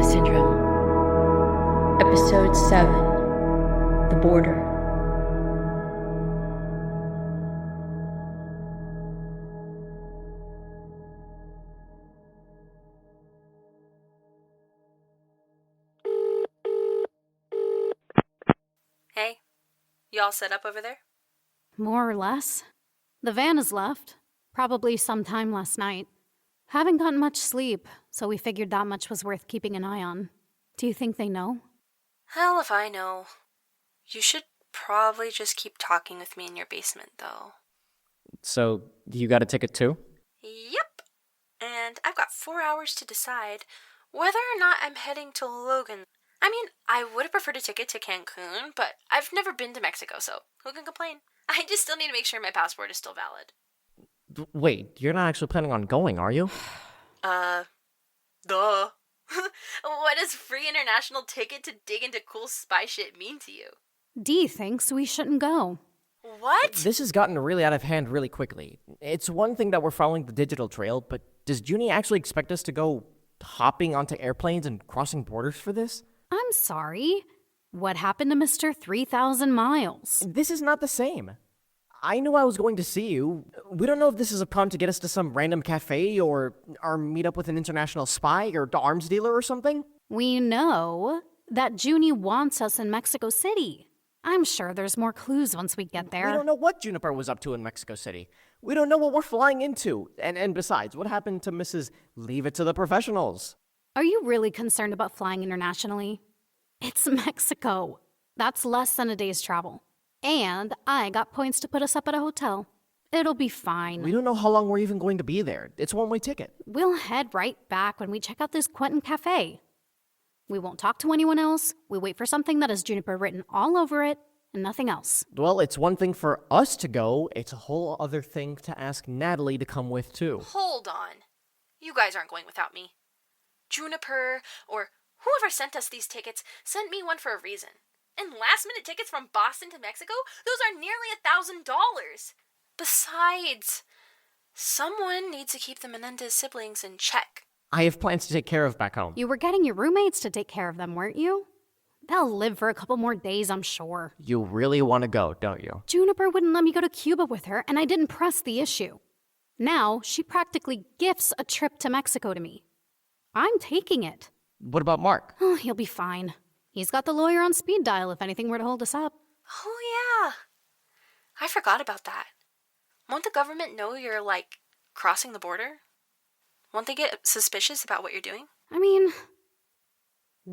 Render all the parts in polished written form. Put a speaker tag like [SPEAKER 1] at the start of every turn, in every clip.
[SPEAKER 1] Atlanta Syndrome. Episode 7. The Border.
[SPEAKER 2] Hey, you all set up over there?
[SPEAKER 3] More or less. The van is left. Probably sometime last night. Haven't gotten much sleep, so we figured that much was worth keeping an eye on. Do you think they know?
[SPEAKER 2] Hell if I know. You should probably just keep talking with me in your basement, though.
[SPEAKER 4] So, you got a ticket too?
[SPEAKER 2] Yep. And I've got 4 hours to decide whether or not I'm heading to Logan. I mean, I would have preferred a ticket to Cancun, but I've never been to Mexico, so who can complain? I just still need to make sure my passport is still valid.
[SPEAKER 4] Wait, you're not actually planning on going, are you?
[SPEAKER 2] Duh. What does free international ticket to dig into cool spy shit mean to you?
[SPEAKER 3] Dee thinks we shouldn't go.
[SPEAKER 2] What?
[SPEAKER 4] This has gotten really out of hand really quickly. It's one thing that we're following the digital trail, but does Junie actually expect us to go hopping onto airplanes and crossing borders for this?
[SPEAKER 3] I'm sorry. What happened to Mr. 3,000 miles?
[SPEAKER 4] This is not the same. I knew I was going to see you. We don't know if this is a prompt to get us to some random cafe or our meet up with an international spy or arms dealer or something.
[SPEAKER 3] We know that Junie wants us in Mexico City. I'm sure there's more clues once we get there.
[SPEAKER 4] We don't know what Juniper was up to in Mexico City. We don't know what we're flying into. And besides, what happened to Mrs. Leave It to the Professionals?
[SPEAKER 3] Are you really concerned about flying internationally? It's Mexico. That's less than a day's travel. And I got points to put us up at a hotel. It'll be fine.
[SPEAKER 4] We don't know how long we're even going to be there. It's a one-way ticket.
[SPEAKER 3] We'll head right back when we check out this Quentin Cafe. We won't talk to anyone else. We wait for something that has Juniper written all over it and nothing else.
[SPEAKER 4] Well, it's one thing for us to go. It's a whole other thing to ask Natalie to come with, too.
[SPEAKER 2] Hold on. You guys aren't going without me. Juniper, or whoever sent us these tickets, sent me one for a reason. And last-minute tickets from Boston to Mexico? Those are nearly $1,000. Besides, someone needs to keep the Menendez siblings in check.
[SPEAKER 4] I have plans to take care of back home.
[SPEAKER 3] You were getting your roommates to take care of them, weren't you? They'll live for a couple more days, I'm sure.
[SPEAKER 4] You really want to go, don't you?
[SPEAKER 3] Juniper wouldn't let me go to Cuba with her, and I didn't press the issue. Now, she practically gifts a trip to Mexico to me. I'm taking it.
[SPEAKER 4] What about Mark?
[SPEAKER 3] Oh, he'll be fine. He's got the lawyer on speed dial if anything were to hold us up.
[SPEAKER 2] Oh, yeah. I forgot about that. Won't the government know you're, crossing the border? Won't they get suspicious about what you're doing?
[SPEAKER 3] I mean,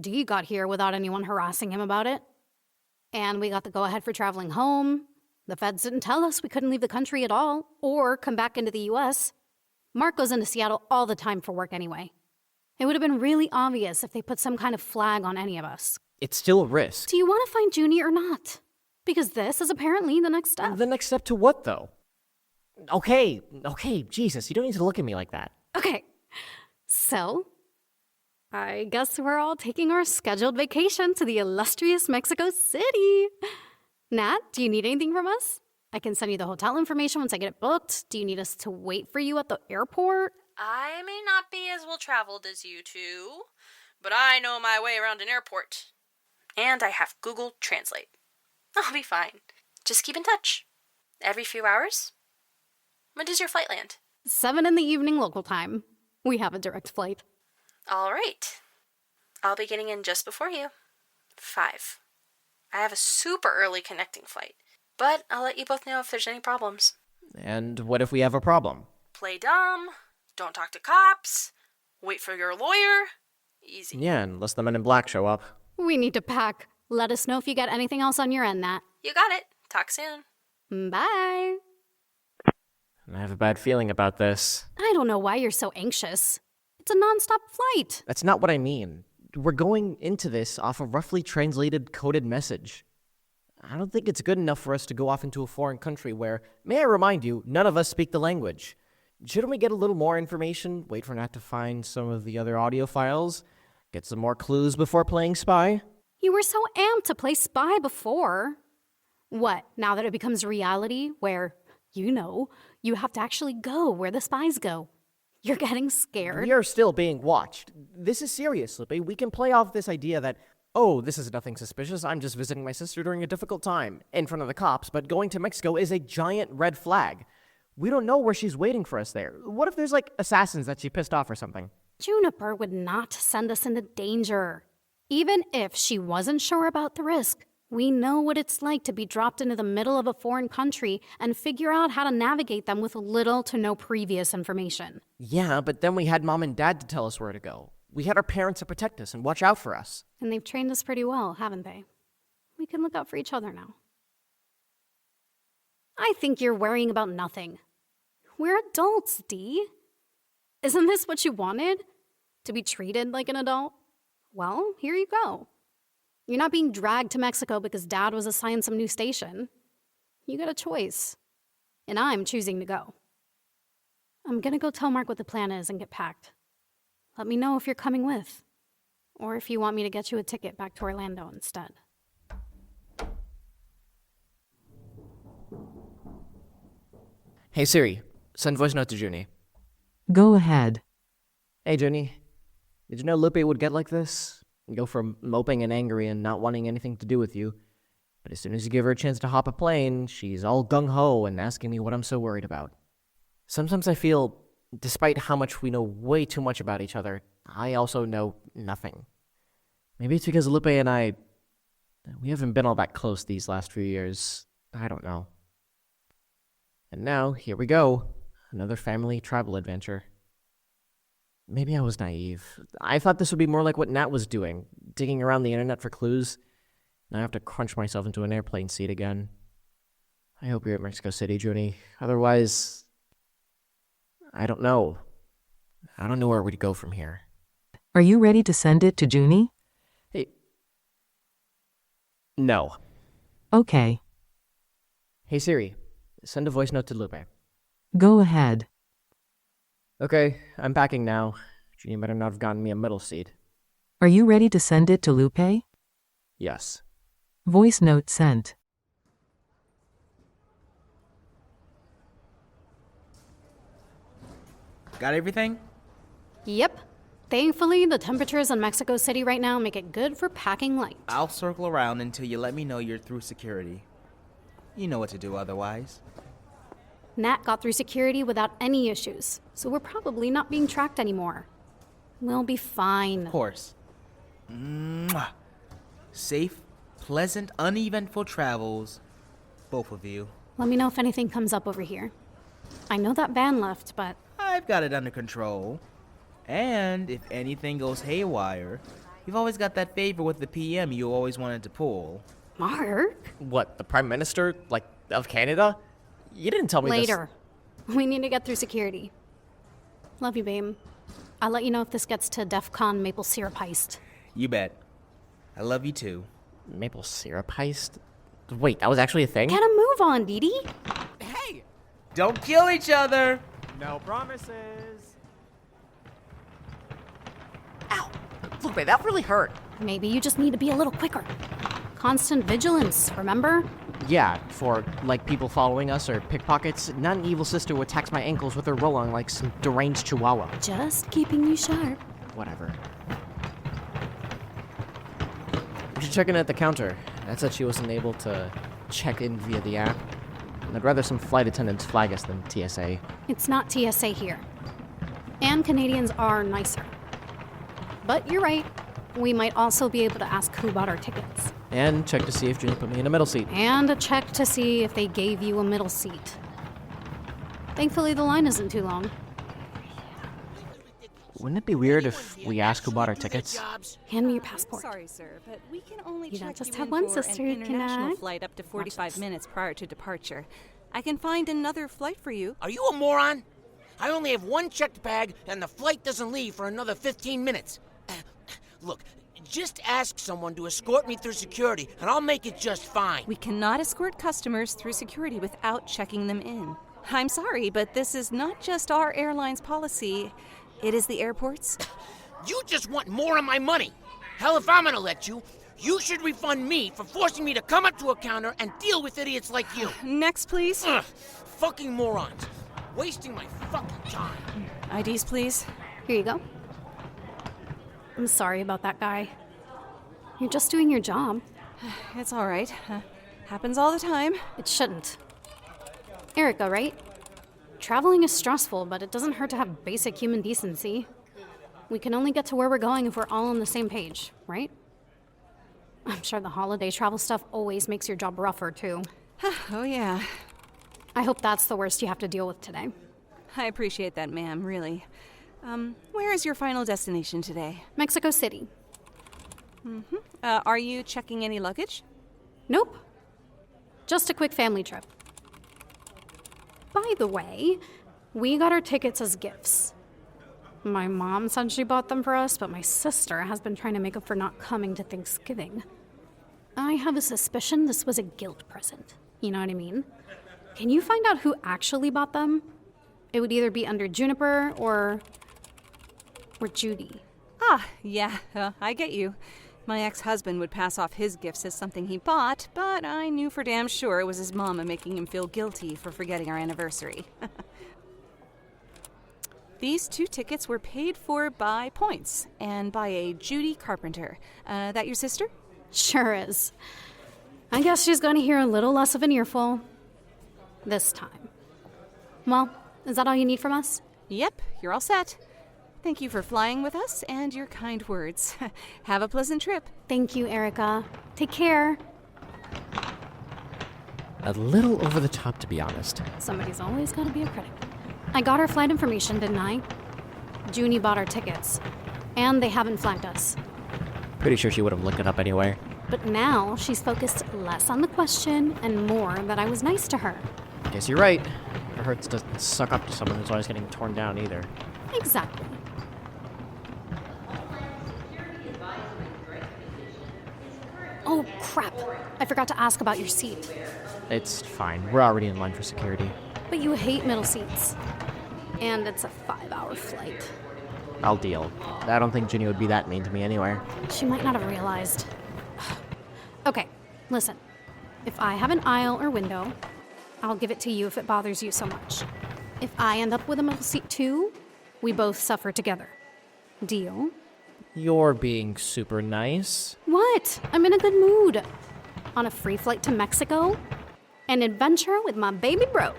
[SPEAKER 3] Dee got here without anyone harassing him about it. And we got the go-ahead for traveling home. The feds didn't tell us we couldn't leave the country at all or come back into the U.S. Mark goes into Seattle all the time for work anyway. It would have been really obvious if they put some kind of flag on any of us.
[SPEAKER 4] It's still a risk.
[SPEAKER 3] Do you want to find Junie or not? Because this is apparently the next step.
[SPEAKER 4] The next step to what, though? Okay, Jesus, you don't need to look at me like that.
[SPEAKER 3] Okay, so I guess we're all taking our scheduled vacation to the illustrious Mexico City. Nat, do you need anything from us? I can send you the hotel information once I get it booked. Do you need us to wait for you at the airport?
[SPEAKER 2] I may not be as well-traveled as you two, but I know my way around an airport. And I have Google Translate. I'll be fine. Just keep in touch. Every few hours. When does your flight land?
[SPEAKER 3] 7 in the evening local time. We have a direct flight.
[SPEAKER 2] All right. I'll be getting in just before you. 5. I have a super early connecting flight, but I'll let you both know if there's any problems.
[SPEAKER 4] And what if we have a problem?
[SPEAKER 2] Play dumb. Don't talk to cops. Wait for your lawyer. Easy.
[SPEAKER 4] Yeah, unless the men in black show up.
[SPEAKER 3] We need to pack. Let us know if you got anything else on your end, Nat.
[SPEAKER 2] You got it. Talk soon.
[SPEAKER 3] Bye.
[SPEAKER 4] I have a bad feeling about this.
[SPEAKER 3] I don't know why you're so anxious. It's a nonstop flight.
[SPEAKER 4] That's not what I mean. We're going into this off a roughly translated coded message. I don't think it's good enough for us to go off into a foreign country where, may I remind you, none of us speak the language. Shouldn't we get a little more information, wait for Nat to find some of the other audio files, get some more clues before playing spy?
[SPEAKER 3] You were so amped to play spy before. What, now that it becomes reality, where, you have to actually go where the spies go? You're getting scared.
[SPEAKER 4] We are still being watched. This is serious, Lupe. We can play off this idea that, oh, this is nothing suspicious. I'm just visiting my sister during a difficult time in front of the cops, but going to Mexico is a giant red flag. We don't know where she's waiting for us there. What if there's, assassins that she pissed off or something?
[SPEAKER 3] Juniper would not send us into danger. Even if she wasn't sure about the risk, we know what it's like to be dropped into the middle of a foreign country and figure out how to navigate them with little to no previous information.
[SPEAKER 4] Yeah, but then we had Mom and Dad to tell us where to go. We had our parents to protect us and watch out for us.
[SPEAKER 3] And they've trained us pretty well, haven't they? We can look out for each other now. I think you're worrying about nothing. We're adults, Dee. Isn't this what you wanted? To be treated like an adult? Well, here you go. You're not being dragged to Mexico because Dad was assigned some new station. You got a choice. And I'm choosing to go. I'm gonna go tell Mark what the plan is and get packed. Let me know if you're coming with. Or if you want me to get you a ticket back to Orlando instead.
[SPEAKER 4] Hey Siri, send voice note to Junie.
[SPEAKER 5] Go ahead.
[SPEAKER 4] Hey Junie, did you know Lupe would get like this? Go from moping and angry and not wanting anything to do with you. But as soon as you give her a chance to hop a plane, she's all gung-ho and asking me what I'm so worried about. Sometimes I feel, despite how much we know way too much about each other, I also know nothing. Maybe it's because Lupe and we haven't been all that close these last few years. I don't know. And now, here we go. Another family travel adventure. Maybe I was naive. I thought this would be more like what Nat was doing, digging around the internet for clues. Now I have to crunch myself into an airplane seat again. I hope you're at Mexico City, Junie. Otherwise, I don't know. I don't know where we'd go from here.
[SPEAKER 5] Are you ready to send it to Junie?
[SPEAKER 4] Hey. No.
[SPEAKER 5] Okay.
[SPEAKER 4] Hey Siri, send a voice note to Lupe.
[SPEAKER 5] Go ahead.
[SPEAKER 4] Okay, I'm packing now. Junie better not have gotten me a middle seat.
[SPEAKER 5] Are you ready to send it to Lupe?
[SPEAKER 4] Yes.
[SPEAKER 5] Voice note sent.
[SPEAKER 6] Got everything?
[SPEAKER 3] Yep. Thankfully, the temperatures in Mexico City right now make it good for packing light.
[SPEAKER 6] I'll circle around until you let me know you're through security. You know what to do otherwise.
[SPEAKER 3] Nat got through security without any issues, so we're probably not being tracked anymore. We'll be fine.
[SPEAKER 6] Of course. Mwah. Safe, pleasant, uneventful travels. Both of you.
[SPEAKER 3] Let me know if anything comes up over here. I know that van left, but
[SPEAKER 6] I've got it under control. And if anything goes haywire, you've always got that favor with the PM you always wanted to pull.
[SPEAKER 3] Mark?
[SPEAKER 4] What, the Prime Minister, of Canada? You didn't tell me
[SPEAKER 3] Later. We need to get through security. Love you, babe. I'll let you know if this gets to DEF CON maple syrup heist.
[SPEAKER 6] You bet. I love you too.
[SPEAKER 4] Maple syrup heist? Wait, that was actually a thing?
[SPEAKER 3] Get a move on, Dee Dee.
[SPEAKER 6] Hey! Don't kill each other!
[SPEAKER 4] No promises. Ow! Lupe, that really hurt.
[SPEAKER 3] Maybe you just need to be a little quicker. Constant vigilance, remember?
[SPEAKER 4] Yeah, for, people following us or pickpockets, not an evil sister who attacks my ankles with her roll-on like some deranged chihuahua.
[SPEAKER 3] Just keeping you sharp.
[SPEAKER 4] Whatever. We should check in at the counter. That said she wasn't able to check in via the app. And I'd rather some flight attendants flag us than TSA.
[SPEAKER 3] It's not TSA here. And Canadians are nicer. But you're right. We might also be able to ask who bought our tickets.
[SPEAKER 4] And check to see if Junie put me in a middle seat.
[SPEAKER 3] And a check to see if they gave you a middle seat. Thankfully, the line isn't too long.
[SPEAKER 4] Wouldn't it be weird if we ask who bought our tickets?
[SPEAKER 3] Hand me your passport.
[SPEAKER 7] Sorry, sir, but we can only
[SPEAKER 3] You don't
[SPEAKER 7] check
[SPEAKER 3] just
[SPEAKER 7] you
[SPEAKER 3] have
[SPEAKER 7] in
[SPEAKER 3] one
[SPEAKER 7] for
[SPEAKER 3] sister
[SPEAKER 7] an
[SPEAKER 3] who can
[SPEAKER 7] international
[SPEAKER 3] act.
[SPEAKER 7] flight up to
[SPEAKER 3] Watch
[SPEAKER 7] 45
[SPEAKER 3] this.
[SPEAKER 7] minutes prior to departure. I can find another flight for you.
[SPEAKER 8] Are you a moron? I only have one checked bag, and the flight doesn't leave for another 15 minutes. Look, just ask someone to escort me through security, and I'll make it just fine.
[SPEAKER 7] We cannot escort customers through security without checking them in. I'm sorry, but this is not just our airline's policy. It is the airport's.
[SPEAKER 8] You just want more of my money. Hell, if I'm gonna let you, you should refund me for forcing me to come up to a counter and deal with idiots like you.
[SPEAKER 7] Next, please.
[SPEAKER 8] Ugh, fucking morons. wasting my fucking time.
[SPEAKER 7] IDs, please.
[SPEAKER 3] Here you go. I'm sorry about that guy. You're just doing your job.
[SPEAKER 7] It's all right. Happens all the time.
[SPEAKER 3] It shouldn't. Erica, right? Traveling is stressful, but it doesn't hurt to have basic human decency. We can only get to where we're going if we're all on the same page, right? I'm sure the holiday travel stuff always makes your job rougher, too.
[SPEAKER 7] Oh, yeah.
[SPEAKER 3] I hope that's the worst you have to deal with today.
[SPEAKER 7] I appreciate that, ma'am, really. Where is your final destination today?
[SPEAKER 3] Mexico City.
[SPEAKER 7] Are you checking any luggage?
[SPEAKER 3] Nope. Just a quick family trip. By the way, we got our tickets as gifts. My mom said she bought them for us, but my sister has been trying to make up for not coming to Thanksgiving. I have a suspicion this was a guilt present. You know what I mean? Can you find out who actually bought them? It would either be under Juniper or Judy.
[SPEAKER 7] Ah, yeah, I get you. My ex-husband would pass off his gifts as something he bought, but I knew for damn sure it was his mama making him feel guilty for forgetting our anniversary. These 2 tickets were paid for by points, and by a Judy Carpenter. That your sister?
[SPEAKER 3] Sure is. I guess she's going to hear a little less of an earful this time. Well, is that all you need from us?
[SPEAKER 7] Yep, you're all set. Thank you for flying with us and your kind words. Have a pleasant trip.
[SPEAKER 3] Thank you, Erica. Take care.
[SPEAKER 4] A little over the top, to be honest.
[SPEAKER 3] Somebody's always got to be a critic. I got our flight information, didn't I? Junie bought our tickets. And they haven't flagged us.
[SPEAKER 4] Pretty sure she would have looked it up anyway.
[SPEAKER 3] But now she's focused less on the question and more that I was nice to her.
[SPEAKER 4] Guess you're right. It hurts to suck up to someone who's always getting torn down either.
[SPEAKER 3] Exactly. Oh, crap. I forgot to ask about your seat.
[SPEAKER 4] It's fine. We're already in line for security.
[SPEAKER 3] But you hate middle seats. And it's a 5-hour flight.
[SPEAKER 4] I'll deal. I don't think Ginny would be that mean to me anyway.
[SPEAKER 3] She might not have realized. Okay, listen. If I have an aisle or window, I'll give it to you if it bothers you so much. If I end up with a middle seat too, we both suffer together. Deal?
[SPEAKER 4] You're being super nice.
[SPEAKER 3] What? I'm in a good mood. On a free flight to Mexico? An adventure with my baby bro.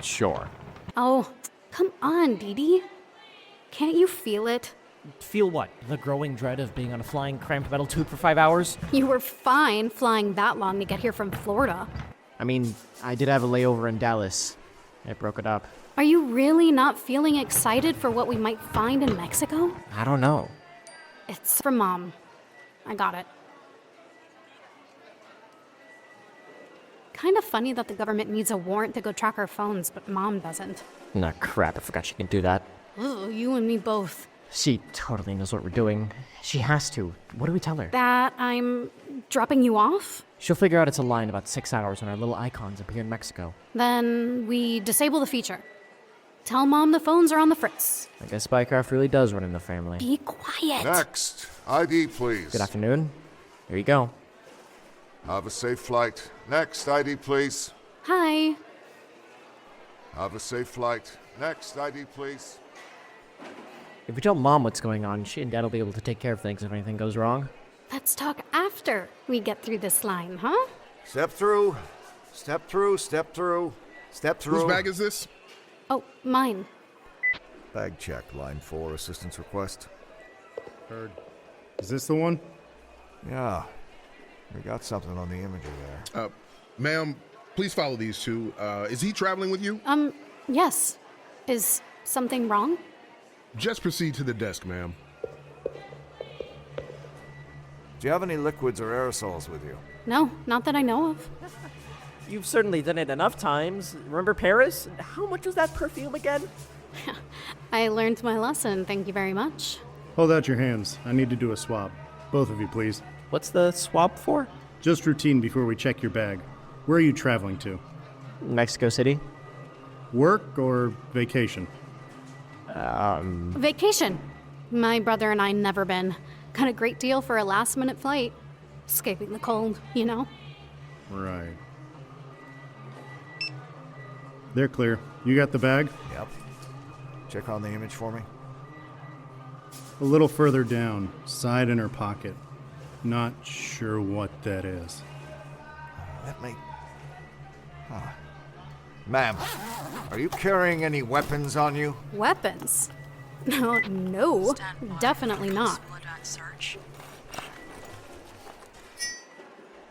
[SPEAKER 4] Sure.
[SPEAKER 3] Oh, come on, Dee Dee. Can't you feel it?
[SPEAKER 4] Feel what? The growing dread of being on a flying cramped metal tube for 5 hours?
[SPEAKER 3] You were fine flying that long to get here from Florida.
[SPEAKER 4] I mean, I did have a layover in Dallas. I broke it up.
[SPEAKER 3] Are you really not feeling excited for what we might find in Mexico?
[SPEAKER 4] I don't know.
[SPEAKER 3] It's from Mom. I got it. Kind of funny that the government needs a warrant to go track our phones, but Mom doesn't.
[SPEAKER 4] Nah, crap, I forgot she can do that.
[SPEAKER 3] Ugh, you and me both.
[SPEAKER 4] She totally knows what we're doing. She has to. What do we tell her?
[SPEAKER 3] That I'm dropping you off?
[SPEAKER 4] She'll figure out it's a lie in about 6 hours when our little icons appear in Mexico.
[SPEAKER 3] Then we disable the feature. Tell Mom the phones are on the fritz.
[SPEAKER 4] I guess Spycraft really does run in the family.
[SPEAKER 3] Be quiet.
[SPEAKER 9] Next, ID, please.
[SPEAKER 4] Good afternoon. Here you go.
[SPEAKER 9] Have a safe flight. Next, ID, please.
[SPEAKER 3] Hi.
[SPEAKER 9] Have a safe flight. Next, ID, please.
[SPEAKER 4] If we tell Mom what's going on, she and Dad will be able to take care of things if anything goes wrong.
[SPEAKER 3] Let's talk after we get through this line, huh?
[SPEAKER 10] Step through. Step through. Step through. Step through.
[SPEAKER 11] Whose bag is this?
[SPEAKER 3] Oh, mine.
[SPEAKER 10] Bag check. Line 4. Assistance request.
[SPEAKER 11] Heard. Is this the one?
[SPEAKER 10] Yeah. We got something on the imagery there.
[SPEAKER 11] Ma'am, please follow these two. Is he traveling with you?
[SPEAKER 3] Yes. Is something wrong?
[SPEAKER 11] Just proceed to the desk, ma'am.
[SPEAKER 10] Do you have any liquids or aerosols with you?
[SPEAKER 3] No, not that I know of.
[SPEAKER 4] You've certainly done it enough times. Remember Paris? How much was that perfume again?
[SPEAKER 3] I learned my lesson, thank you very much.
[SPEAKER 12] Hold out your hands. I need to do a swab. Both of you, please.
[SPEAKER 4] What's the swab for?
[SPEAKER 12] Just routine before we check your bag. Where are you traveling to?
[SPEAKER 4] Mexico City.
[SPEAKER 12] Work or vacation?
[SPEAKER 3] Vacation. My brother and I never been. Got a great deal for a last-minute flight. Escaping the cold, you know?
[SPEAKER 12] Right. They're clear. You got the bag?
[SPEAKER 10] Yep. Check on the image for me.
[SPEAKER 12] A little further down, side in her pocket. Not sure what that is.
[SPEAKER 10] Let me... Huh. Ma'am, are you carrying any weapons on you?
[SPEAKER 3] Weapons? No, definitely not.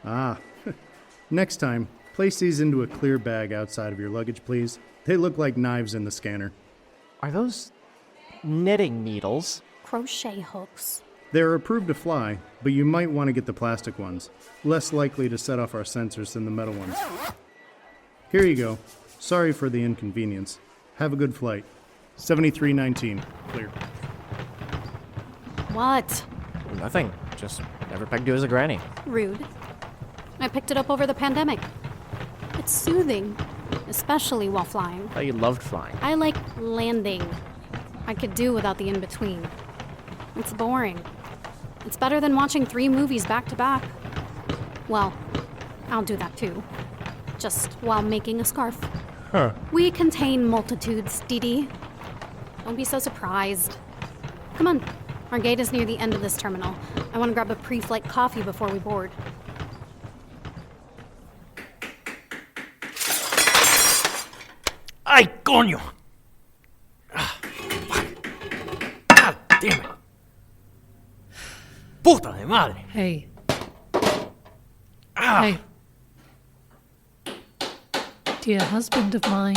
[SPEAKER 12] Ah. Next time, place these into a clear bag outside of your luggage, please. They look like knives in the scanner.
[SPEAKER 4] Are those knitting needles?
[SPEAKER 3] Crochet hooks.
[SPEAKER 12] They're approved to fly, but you might want to get the plastic ones. Less likely to set off our sensors than the metal ones. Here you go. Sorry for the inconvenience. Have a good flight. 7319. Clear.
[SPEAKER 3] What?
[SPEAKER 4] Nothing. Just never pegged you as a granny.
[SPEAKER 3] Rude. I picked it up over the pandemic. It's soothing, especially while flying.
[SPEAKER 4] Oh, you loved flying.
[SPEAKER 3] I like landing. I could do without the in-between. It's boring. It's better than watching 3 movies back to back. Well, I'll do that too. Just while making a scarf.
[SPEAKER 4] Huh.
[SPEAKER 3] We contain multitudes, Dee Dee. Don't be so surprised. Come on. Our gate is near the end of this terminal. I want to grab a pre-flight coffee before we board.
[SPEAKER 13] ¡Ay, coño! Ah, fuck. God damn it. Puta de madre.
[SPEAKER 14] Hey.
[SPEAKER 13] Ah.
[SPEAKER 14] Hey. Dear husband of mine.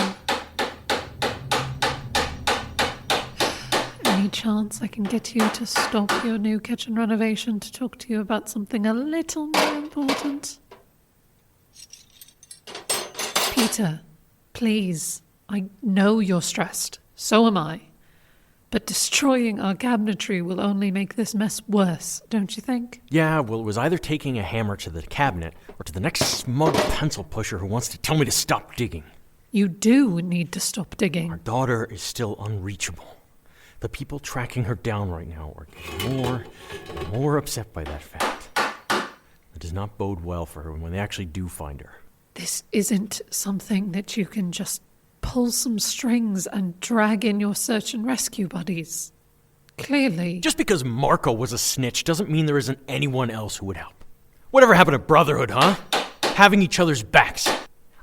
[SPEAKER 14] Any chance I can get you to stop your new kitchen renovation to talk to you about something a little more important? Peter, please. I know you're stressed. So am I. But destroying our cabinetry will only make this mess worse, don't you think?
[SPEAKER 13] Yeah, well, it was either taking a hammer to the cabinet or to the next smug pencil pusher who wants to tell me to stop digging.
[SPEAKER 14] You do need to stop digging.
[SPEAKER 13] Our daughter is still unreachable. The people tracking her down right now are getting more and more upset by that fact. It does not bode well for her when they actually do find her.
[SPEAKER 14] This isn't something that you can just pull some strings and drag in your search and rescue buddies. Clearly.
[SPEAKER 13] Just because Marco was a snitch doesn't mean there isn't anyone else who would help. Whatever happened to brotherhood, huh? Having each other's backs.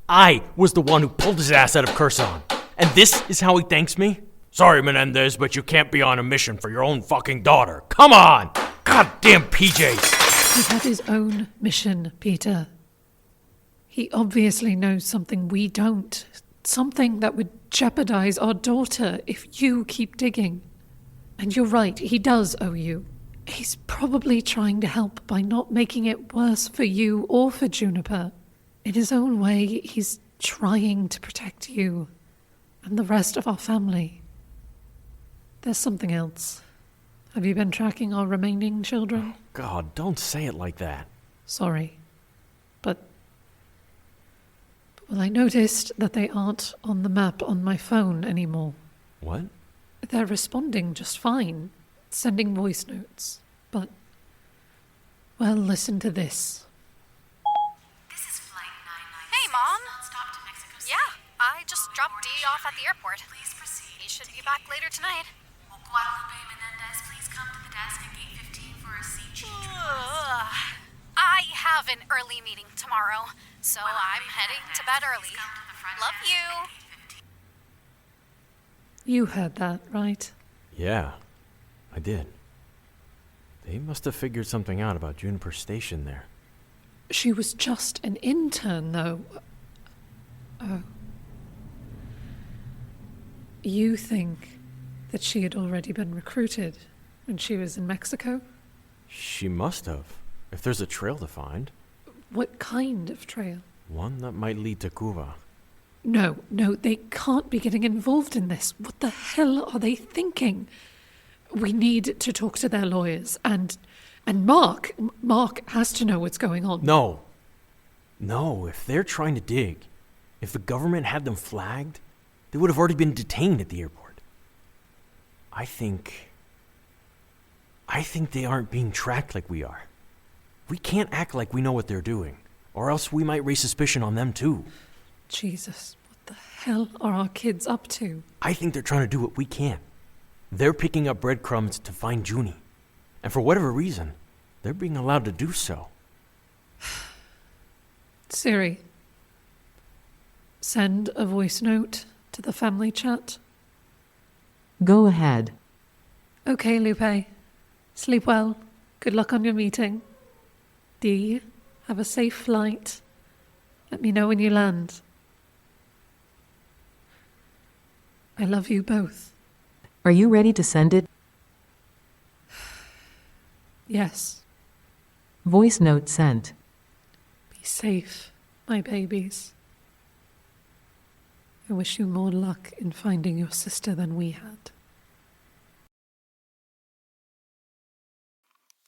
[SPEAKER 13] I was the one who pulled his ass out of Curson. And this is how he thanks me? Sorry, Menendez, but you can't be on a mission for your own fucking daughter. Come on! Goddamn PJs!
[SPEAKER 14] He had his own mission, Peter. He obviously knows something we don't. Something that would jeopardize our daughter if you keep digging. And you're right, he does owe you. He's probably trying to help by not making it worse for you or for Juniper. In his own way, he's trying to protect you and the rest of our family. There's something else. Have you been tracking our remaining children?
[SPEAKER 13] Oh, God, don't say it like that.
[SPEAKER 14] Sorry. Well, I noticed that they aren't on the map on my phone anymore.
[SPEAKER 13] What?
[SPEAKER 14] They're responding just fine, sending voice notes. But, well, listen to this.
[SPEAKER 15] This is Flight 996. Hey, Mom. Stop to Mexico City. Yeah, I just dropped Dee off at the airport. Please proceed. He should be back later tonight. Guadalupe, Menendez, please come to the desk at gate 15 for a seat change. I have an early meeting tomorrow, so I'm heading to bed early. Love you.
[SPEAKER 14] You heard that, right?
[SPEAKER 13] Yeah, I did. They must have figured something out about Juniper Station there.
[SPEAKER 14] She was just an intern, though. Oh. You think that she had already been recruited when she was in Mexico?
[SPEAKER 13] She must have, if there's a trail to find.
[SPEAKER 14] What kind of trail?
[SPEAKER 13] One that might lead to Cuba.
[SPEAKER 14] No, they can't be getting involved in this. What the hell are they thinking? We need to talk to their lawyers, and Mark has to know what's going on.
[SPEAKER 13] No, if they're trying to dig, if the government had them flagged, they would have already been detained at the airport. I think they aren't being tracked like we are. We can't act like we know what they're doing, or else we might raise suspicion on them too.
[SPEAKER 14] Jesus, what The hell are our kids up to?
[SPEAKER 13] I think they're trying to do what we can. They're picking up breadcrumbs to find Junie. And for whatever reason, they're being allowed to do so.
[SPEAKER 14] Siri, send a voice note to the family chat.
[SPEAKER 5] Go ahead.
[SPEAKER 14] Okay, Lupe. Sleep well. Good luck on your meeting. Dee, have a safe flight. Let me know when you land. I love you both.
[SPEAKER 5] Are you ready to send it?
[SPEAKER 14] Yes.
[SPEAKER 5] Voice note sent.
[SPEAKER 14] Be safe, my babies. I wish you more luck in finding your sister than we had.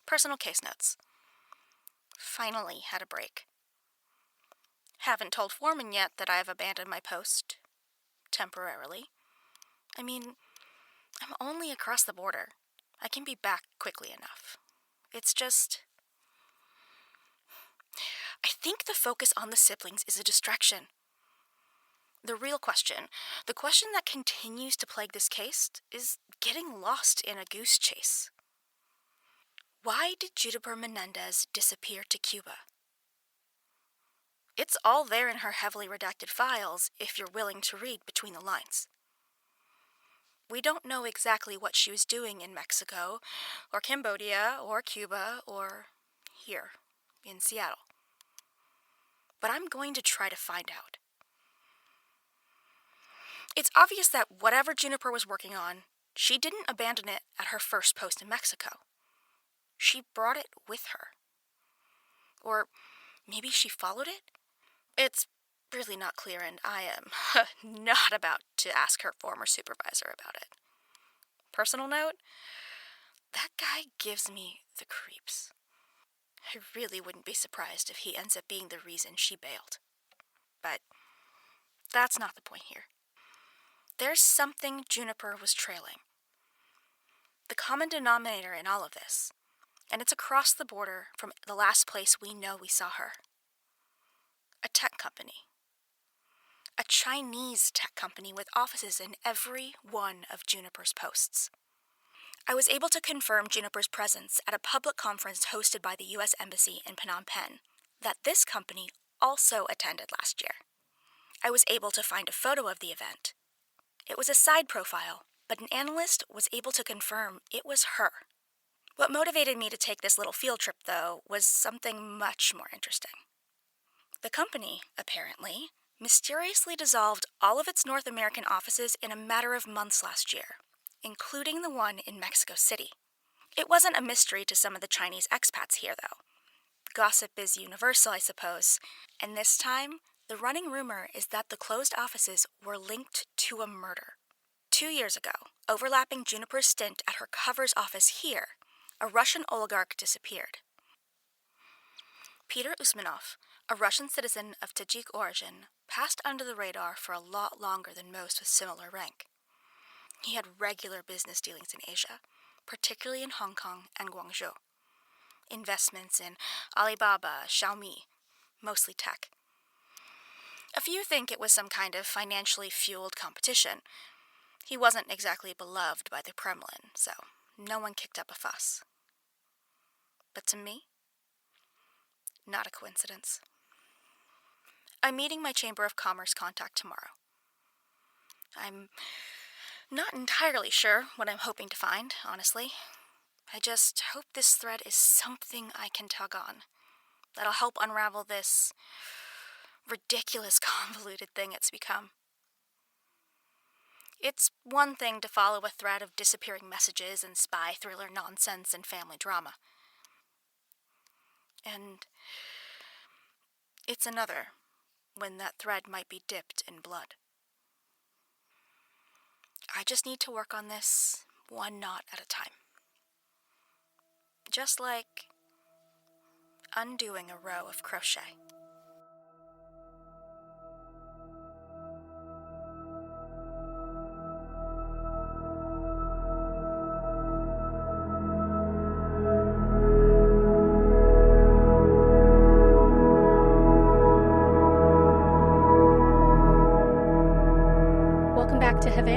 [SPEAKER 2] Personal case notes. Finally had a break. Haven't told Foreman yet that I have abandoned my post. Temporarily. I mean, I'm only across the border. I can be back quickly enough. It's just... I think the focus on the siblings is a distraction. The real question, the question that continues to plague this case, is getting lost in a goose chase. Why did Juniper Menendez disappear to Cuba? It's all there in her heavily redacted files if you're willing to read between the lines. We don't know exactly what she was doing in Mexico, or Cambodia, or Cuba, or here, in Seattle. But I'm going to try to find out. It's obvious that whatever Juniper was working on, she didn't abandon it at her first post in Mexico. She brought it with her. Or maybe she followed it? It's really not clear, and I am not about to ask her former supervisor about it. Personal note, that guy gives me the creeps. I really wouldn't be surprised if he ends up being the reason she bailed. But that's not the point here. There's something Juniper was trailing. The common denominator in all of this, and it's across the border from the last place we know we saw her. A tech company. A Chinese tech company with offices in every one of Juniper's posts. I was able to confirm Juniper's presence at a public conference hosted by the U.S. Embassy in Phnom Penh that this company also attended last year. I was able to find a photo of the event. It was a side profile, but an analyst was able to confirm it was her. What motivated me to take this little field trip, though, was something much more interesting. The company, apparently, mysteriously dissolved all of its North American offices in a matter of months last year, including the one in Mexico City. It wasn't a mystery to some of the Chinese expats here, though. Gossip is universal, I suppose, and this time, the running rumor is that the closed offices were linked to a murder. 2 years ago, overlapping Juniper's stint at her cover's office here, a Russian oligarch disappeared. Peter Usmanov, a Russian citizen of Tajik origin, passed under the radar for a lot longer than most with similar rank. He had regular business dealings in Asia, particularly in Hong Kong and Guangzhou. Investments in Alibaba, Xiaomi, mostly tech. A few think it was some kind of financially fueled competition. He wasn't exactly beloved by the Kremlin, so no one kicked up a fuss. But to me, not a coincidence. I'm meeting my Chamber of Commerce contact tomorrow. I'm not entirely sure what I'm hoping to find, honestly. I just hope this thread is something I can tug on, that'll help unravel this ridiculous, convoluted thing it's become. It's one thing to follow a thread of disappearing messages and spy thriller nonsense and family drama. And it's another when that thread might be dipped in blood. I just need to work on this one knot at a time. Just like undoing a row of crochet.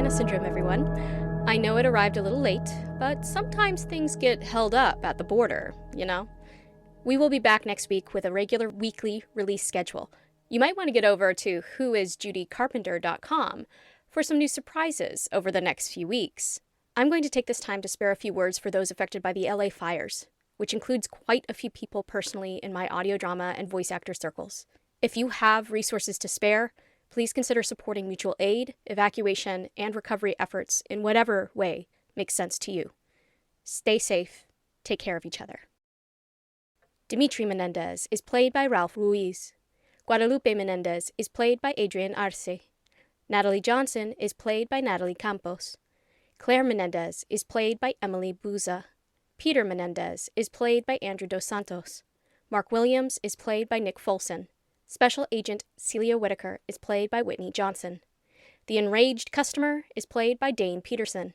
[SPEAKER 1] Havana syndrome, everyone. I know it arrived a little late, but sometimes things get held up at the border, you know? We will be back next week with a regular weekly release schedule. You might want to get over to whoisjudycarpenter.com for some new surprises over the next few weeks. I'm going to take this time to spare a few words for those affected by the LA fires, which includes quite a few people personally in my audio drama and voice actor circles. If you have resources to spare, please consider supporting mutual aid, evacuation, and recovery efforts in whatever way makes sense to you. Stay safe. Take care of each other. Dimitri Menendez is played by Ralph Ruiz. Guadalupe Menendez is played by Adriene Arce. Natalie Johnson is played by Natalie Campos. Claire Menendez is played by Emily Buza. Peter Menendez is played by Andrew Dos Santos. Mark Williams is played by Nick Folson. Special Agent Celia Whittiker is played by Whitney Johnson. The Enraged Customer is played by Dane Peterson.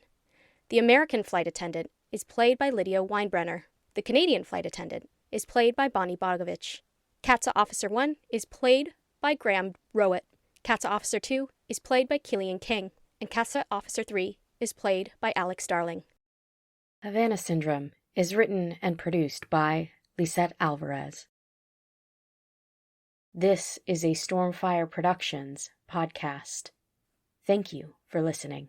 [SPEAKER 1] The American Flight Attendant is played by Lydia Winebrenner. The Canadian Flight Attendant is played by Bonnie Bogovich. CATSA Officer 1 is played by Graham Rowat. CATSA Officer 2 is played by Keilien King. And CATSA Officer 3 is played by Alex Darling. Havana Syndrome is written and produced by Lisette Alvarez. This is a Stormfire Productions podcast. Thank you for listening.